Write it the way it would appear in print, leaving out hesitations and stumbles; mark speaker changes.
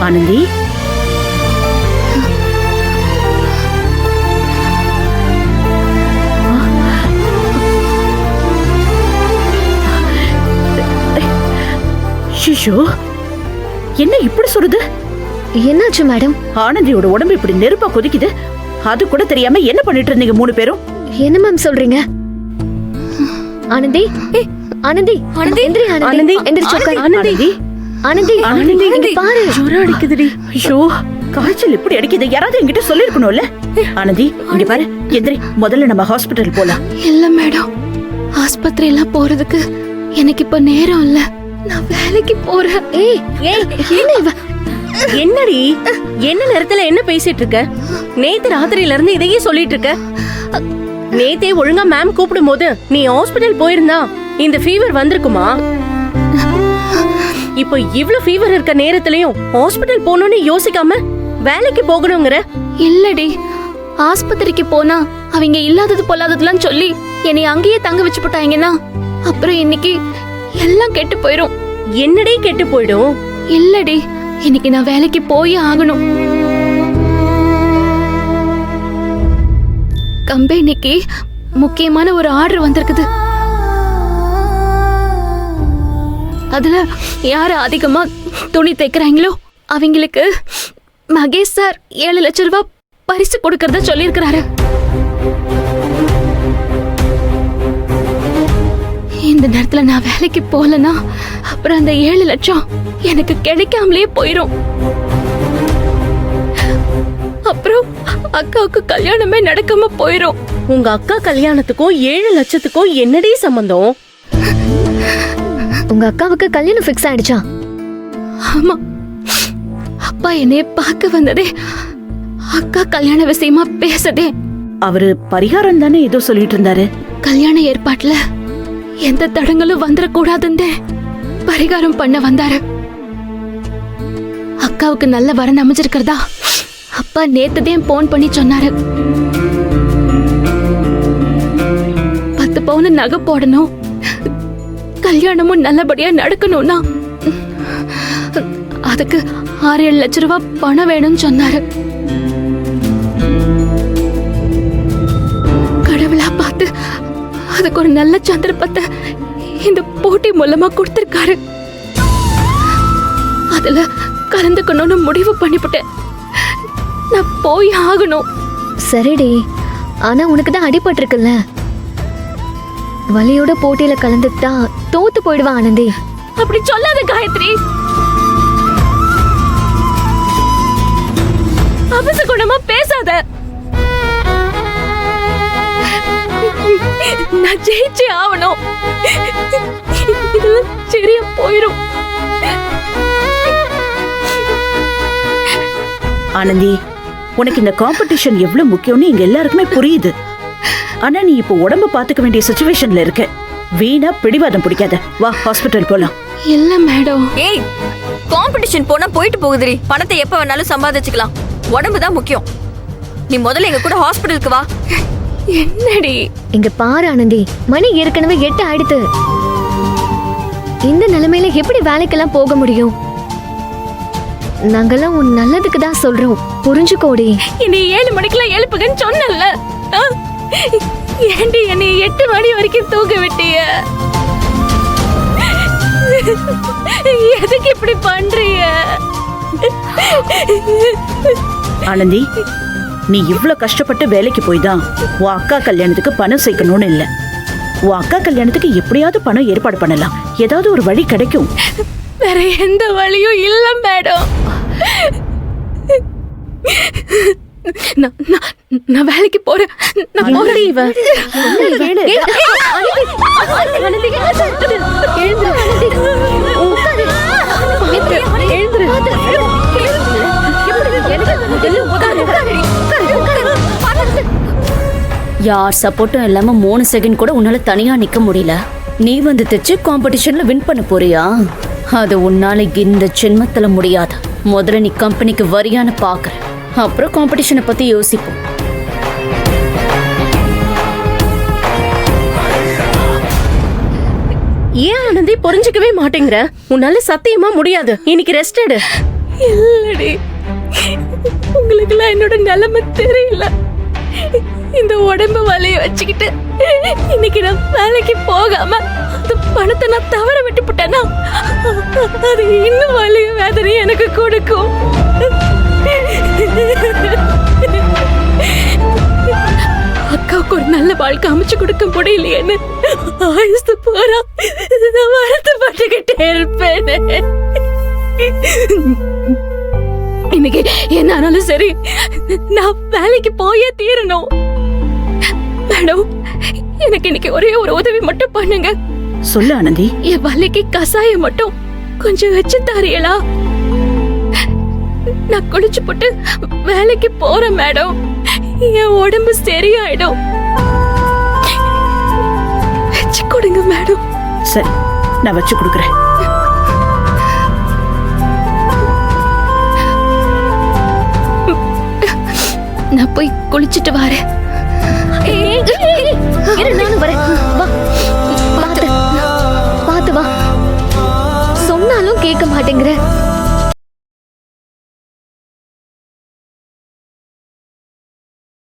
Speaker 1: ஆனந்தி, ஷிஷோ, என்ன இப்படி சொல்லுது?
Speaker 2: என்னாச்சு மேடம்?
Speaker 1: ஆனந்தியோட உடம்பு இப்படி நெருப்பா கொதிக்குது. அது கூட தெரியாம என்ன பண்ணிட்டு இருந்தீங்க 3 பேரும்?
Speaker 2: என்ன மேம் சொல்றீங்க? ஆனந்தி, ஆனந்தி, ஆனந்தி, எந்திரி ஆனந்தி, எந்திரிச்சு உட்காரு.
Speaker 1: ஆனந்தி,
Speaker 2: ஆனந்தி, ஆனந்தி, இங்க பாரு.
Speaker 1: ஜுரம் அடிக்குதுடி. ஐயோ, காய்ச்சல் இப்படி அடிக்குது. யாராவது என்கிட்ட சொல்லிருக்கணும்ல. ஆனந்தி, இங்க பாரு. எந்திரி, முதல்ல நம்ம ஹாஸ்பிடல் போலாம்.
Speaker 3: இல்ல மேடம், ஆஸ்பத்திரி எல்லாம் போறதுக்கு எனக்கு இப்ப நேரம் இல்ல. நான் வேலைக்கு போறேன்.
Speaker 2: ஏய், என்ன இவ?
Speaker 4: என்னடி, என்ன நேரத்துல என்ன பேசிட்டு இருக்க? நேத்து ராத்திரியில இருந்து இதையே சொல்லிட்டு இருக்க. நேத்தே ஒழுங்கா மேம் கூப்பிடும் போது நீ ஹாஸ்பிடல் போயிருந்தா இந்த ஃபீவர் வந்திருக்குமா? இப்போ இவ்ளோ ஃபீவர் இருக்க நேரத்துலயும் ஹாஸ்பிடல் போகணும்னு யோசிக்காம வேலைக்கு போகணுங்கிற?
Speaker 3: இல்லடி, ஆஸ்பத்திரிக்கு போனா அவங்க இல்லாதது பொல்லாததுலாம் சொல்லி என்னை அங்கேயே தங்க வச்சு போட்டாங்கன்னா அப்புறம் இன்னைக்கு எல்லாம் கெட்டு போயிரும்.
Speaker 4: என்னடி கெட்டு போயிடும்?
Speaker 3: இல்லடி, இன்னைக்கு நான் வேலைக்கு போய் ஆகணும். கம்பெனிக்கு முக்கியமான ஒரு ஆர்டர் வந்திருக்குது. அதுல யாரு அதிகமா துணி தைக்கிறாங்களோ அவங்களுக்கு மகேஷ் சார் 7 லட்சம் ரூபாய் பரிசு கொடுக்கறத சொல்லியிருக்கிறாரு. இந்த நேரத்துல நான் வேலைக்கு போலனா அப்புறம் அந்த 7 லட்சம் எனக்கு கிடைக்காமலே போயிரும். அப்புறம் அக்காவுக்கு கல்யாணமே நடக்காம போயிரும்.
Speaker 4: உங்க அக்கா கல்யாணத்துக்கும் 7 லட்சத்துக்கும் என்னடி சம்பந்தம்?
Speaker 2: உங்க அக்காவுக்கு கல்யாணம் ஃபிக்ஸ் ஆயிடுச்சா?
Speaker 3: ஆமா, அப்பா என்னைய பார்க்க வந்ததே அக்கா கல்யாண விஷயமா பேசதே.
Speaker 1: அவரு பரிகாரம் தானே ஏதோ சொல்லிட்டு இருந்தாரு.
Speaker 3: கல்யாண ஏற்பாட்டுல எந்த தடங்களும் வந்துடக்கூடாதுன்னு பரிகாரம் பண்ண வந்தாரு. அக்காவுக்கு நல்ல வரன் அமைஞ்சிருக்கிறதா அப்பா நேத்துதான் போன் பண்ணி சொன்னாரு. 10 பவுன் நகை போடணும், கல்யாணமும் நல்லபடியா நடக்கணும்னா அதுக்கு 6-7 லட்சம் ரூபாய் பணம் வேணும்னு சொன்னாரு. கடவுளா பார்த்து அதுக்கு ஒரு நல்ல சந்தர்ப்பத்தை இந்த போட்டி மூலமா கொடுத்திருக்காரு. அதுல கலந்துக்கணும்னு முடிவு பண்ணிவிட்டேன். நான் போய் ஆகணும்.
Speaker 2: சரிடி, ஆனா உனக்கு தான் அடிபட்டு இருக்குல்ல. வலியோட போட்டியில கலந்துட்டா தோத்து போயிடுவா ஆனந்தி.
Speaker 3: அப்படி சொல்லாத காயத்ரி. அபசகுணமா பேசாத. நான் ஜெயிச்சே ஆகணும். இதெல்லாம் சரியா போயிரும்.
Speaker 1: ஆனந்தி, உனக்கு இந்த காம்படிஷன் எவ்வளவு முக்கியம்னு எங்க எல்லாருக்குமே புரியுது. ஆனா நீ இப்போ உடம்பு பாத்துக்க வேண்டிய சிச்சுவேஷன்ல இருக்க. வீணா பிடிவாதம் பிடிக்காத. வா, ஹாஸ்பிடல் போலாம்.
Speaker 3: இல்ல மேடம்.
Speaker 5: ஏய், காம்படிஷன் போனா போயிட்டு போகுதுரி. பணத்தை எப்ப வேணாலும் சம்பாதிச்சுக்கலாம். உடம்பு தான் முக்கியம். நீ முதல்ல எங்க கூட ஹாஸ்பிடலுக்கு வா.
Speaker 3: என்னடி?
Speaker 2: இங்க பாரு ஆனந்தி, மணி ஏற்கனவே 8 ஆயிடுத்து. இந்த நிலைமையில எப்படி வேலைக்கெல்லாம் போக முடியும்? நாங்கெல்லாம் உன் நல்லதுக்கு தான் சொல்றோம், புரிஞ்சுக்கோடி.
Speaker 3: என்னை 7 மணிக்கெல்லாம் எழுப்புகன்னு சொன்னல. ஏண்டி என்னை 8 மணி வரைக்கும் தூங்க விட்டிய? எதுக்கு இப்படி பண்றீங்க?
Speaker 1: ஆனந்தி, நீ இவ்ளோ கஷ்டப்பட்டு வேலைக்கு போய் தான் உன் அக்கா கல்யாணத்துக்கு பணம் சேர்க்கணும்னு இல்ல. உன் அக்கா கல்யாணத்துக்கு எப்படியாவது பணம் ஏற்பாடு பண்ணலாம். ஏதாவது ஒரு வழி கிடைக்கும்.
Speaker 3: வேற எந்த வழியும் இல்ல மேடம். நான் வேலைக்கு போறேன். நான் போறேன்.
Speaker 4: இவ
Speaker 6: யார் சப்போர்ட்டும் இல்லாம 3 செகண்ட் கூட உன்னால தனியா நிக்க முடியல. நீ வந்து தைச்சு காம்படிஷன்ல வின் பண்ண போறியா? அது உன்னால இந்த ஜென்மத்துல முடியாது. முதல்ல நீ கம்பெனிக்கு வரியான்னு பாக்குற, அப்புறம் காம்படிஷனை பத்தி யோசிப்போம்.
Speaker 4: ஏன் ஆனந்தி புரிஞ்சுக்கவே மாட்டேங்கிற? உன்னால சத்தியமா முடியாது. இன்னைக்கு ரெஸ்ட் எடு.
Speaker 3: இல்லடி, உங்களுக்கெல்லாம் என்னோட நிலைமை தெரியல. இந்த உடம்பு வலிய வச்சுக்கிட்டு இன்னைக்கு நான் வேலைக்கு போகாம அந்த பணத்தை நான் தவற விட்டுப்பட்டேன்னா அது இன்னும் வலிய வேதனை எனக்கு கொடுக்கும். அக்காவுக்கு ஒரு நல்ல வாழ்க்கை அமைச்சு கொடுக்க முடியலையேன்னு ஆயுசு போறா வருத்தப்பட்டுக்கிட்டே இருப்பேன். இன்னைக்கு என்ன ஆனாலும் சரி, நான் வேலைக்கு போயே தீரணும். மேடம், எனக்கு இன்னைக்கு ஒரே ஒரு உதவி மட்டும் பண்ணுங்க.
Speaker 1: சொல்லு ஆனந்தி.
Speaker 3: என் வலிக்கு கசாயம் மட்டும் கொஞ்சம் வச்சு தாரியலா? நான் குளிச்சு போட்டு வேலைக்கு போறேன் மேடம். என் உடம்பு சரியாயிடும். வச்சு கொடுங்க மேடம்.
Speaker 1: சரி, நான் வச்சு கொடுக்குறேன்.
Speaker 3: நான் போய் குளிச்சுட்டு வரேன்.
Speaker 2: நானும் வரேன். வா, பாத்து வா. சொன்னாலும் கேட்க மாட்டேங்கிற.